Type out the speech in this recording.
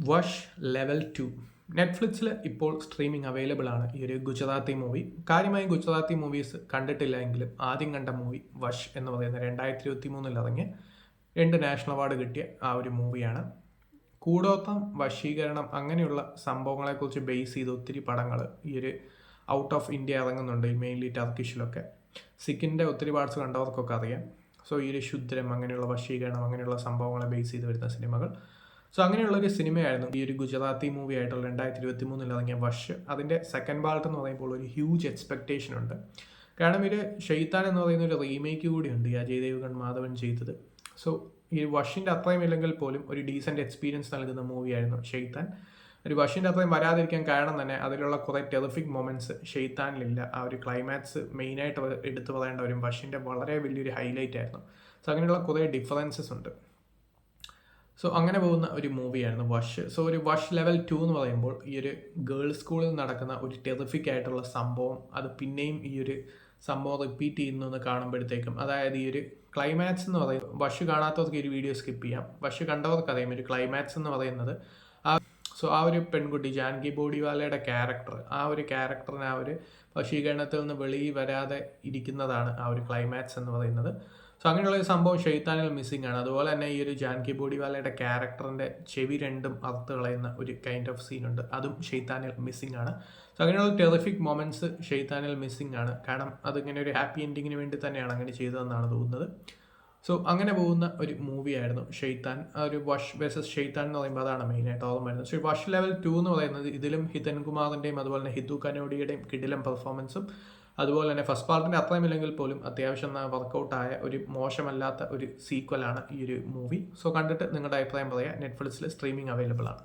Wash level 2 നെറ്റ്ഫ്ലിക്സിൽ ഇപ്പോൾ streaming available ആണ് ഈ ഒരു ഗുജറാത്തി മൂവി. കാര്യമായി ഗുജറാത്തി മൂവീസ് കണ്ടിട്ടില്ല എങ്കിലും ആദ്യം കണ്ട മൂവി വഷ് എന്ന് പറയുന്ന 2023 ഇറങ്ങിയ 2 നാഷണൽ അവാർഡ് കിട്ടിയ ആ ഒരു മൂവിയാണ്. കൂടോത്രം, വശീകരണം അങ്ങനെയുള്ള സംഭവങ്ങളെക്കുറിച്ച് ബേസ് ചെയ്ത് ഒത്തിരി പടങ്ങൾ ഈ ഒരു ഔട്ട് ഓഫ് ഇന്ത്യ ഇറങ്ങുന്നുണ്ട്, മെയിൻലി ടർക്കിഷിലൊക്കെ. സിക്കിൻ്റെ ഒത്തിരി പാർട്സ് കണ്ടവർക്കൊക്കെ അറിയാം. സോ ഈ ഒരു ശുദ്രം, അങ്ങനെയുള്ള വശീകരണം, അങ്ങനെയുള്ള സംഭവങ്ങളെ ബേസ് ചെയ്ത് വരുന്ന സിനിമകൾ. സോ അങ്ങനെയുള്ളൊരു സിനിമയായിരുന്നു ഈ ഒരു ഗുജറാത്തി മൂവി ആയിട്ടുള്ള 2023 ഇറങ്ങിയ വഷ്. അതിൻ്റെ സെക്കൻഡ് പാർട്ട് എന്ന് പറയുമ്പോൾ ഒരു ഹ്യൂജ് എക്സ്പെക്റ്റേഷൻ ഉണ്ട്. കാരണം ഇത് ഷെയ്ത്താൻ എന്ന് പറയുന്ന ഒരു റീമേക്ക് കൂടിയുണ്ട് ഈ അജയ് ദേവ്ഗൺ മാധവൻ ചെയ്തത്. സോ ഈ വഷിൻ്റെ അത്രയും ഇല്ലെങ്കിൽ പോലും ഒരു ഡീസൻറ്റ് എക്സ്പീരിയൻസ് നൽകുന്ന മൂവിയായിരുന്നു ഷെയ്ത്താൻ. ഒരു വഷിൻ്റെ അത്രയും വരാതിരിക്കാൻ കാരണം തന്നെ അതിലുള്ള കുറേ ടെറിഫിക് മൊമെൻറ്റ്സ് ഷെയ്ത്താനിലില്ല. ആ ഒരു ക്ലൈമാക്സ് മെയിനായിട്ട് എടുത്തു പറയേണ്ട ഒരു വഷിൻ്റെ വളരെ വലിയൊരു ഹൈലൈറ്റ് ആയിരുന്നു. സോ അങ്ങനെയുള്ള കുറേ ഡിഫറൻസസ് ഉണ്ട്. സോ അങ്ങനെ പോകുന്ന ഒരു മൂവിയായിരുന്നു വഷ്. സോ ഒരു വഷ് ലെവൽ 2 എന്ന് പറയുമ്പോൾ ഈ ഒരു ഗേൾസ് സ്കൂളിൽ നടക്കുന്ന ഒരു ടെറിഫിക് ആയിട്ടുള്ള സംഭവം, അത് പിന്നെയും ഈ ഒരു സംഭവം റിപ്പീറ്റ് ചെയ്യുന്നു എന്ന് കാണുമ്പോഴത്തേക്കും, അതായത് ഈ ഒരു ക്ലൈമാക്സ് എന്ന് പറയുന്നത്, വഷ് കാണാത്തവർക്ക് ഈ ഒരു വീഡിയോ സ്കിപ്പ് ചെയ്യാം. വഷ് കണ്ടവർക്കറിയാം ഒരു ക്ലൈമാക്സ് എന്ന് പറയുന്നത് ആ ഒരു പെൺകുട്ടി ജാൻകി ബോഡിവാലയുടെ ക്യാരക്ടർ, ആ ഒരു ക്യാരക്ടറിന് ആ ഒരു വശീകരണത്തിൽ നിന്ന് വെളിയിൽ വരാതെ ഇരിക്കുന്നതാണ് ആ ഒരു ക്ലൈമാക്സ് എന്ന് പറയുന്നത്. സോ അങ്ങനെയുള്ള ഒരു സംഭവം ഷെയ്ത്താനിൽ മിസ്സിംഗ് ആണ്. അതുപോലെ തന്നെ ഈ ഒരു ജാൻകി ബോഡിവാലയുടെ ക്യാരക്ടറിൻ്റെ ചെവി രണ്ടും അറുത്ത് കളയുന്ന ഒരു കൈൻഡ് ഓഫ് സീനുണ്ട്, അതും ഷെയ്ത്താനിൽ മിസ്സിംഗ് ആണ്. സോ അങ്ങനെയുള്ള ടെറിഫിക് മൊമെൻറ്റ്സ് ഷെയ്ത്താനിൽ മിസ്സിംഗ് ആണ്. കാരണം അതിങ്ങനെ ഒരു ഹാപ്പി എൻഡിങ്ങിന് വേണ്ടി തന്നെയാണ് അങ്ങനെ ചെയ്തതെന്നാണ് തോന്നുന്നത്. സോ അങ്ങനെ പോകുന്ന ഒരു മൂവിയായിരുന്നു ഷെയ്ത്താൻ. ഒരു വഷ് വേഴ്സസ് ഷെയ്ത്താൻ എന്ന് പറയുമ്പോൾ അതാണ് മെയിനായിട്ട് ഓർമ്മ വരുന്നത്. സോ വഷ് ലെവൽ 2 എന്ന് പറയുന്നത് ഇതിലും ഹിതൻ കുമാറിൻ്റെയും അതുപോലെ തന്നെ ഹിന്ദു കനോഡിയുടെയും കിടിലം പെർഫോമൻസും, അതുപോലെ തന്നെ ഫസ്റ്റ് പാർട്ടിൻ്റെ അത്രയും ഇല്ലെങ്കിൽ പോലും അത്യാവശ്യം വർക്കൗട്ടായ ഒരു മോശമല്ലാത്ത ഒരു സീക്വലാണ് ഈ ഒരു മൂവി. സോ കണ്ടിട്ട് നിങ്ങളുടെ അഭിപ്രായം പറയാം. നെറ്റ്ഫ്ലിക്സിൽ സ്ട്രീമിംഗ് അവൈലബിൾ ആണ്.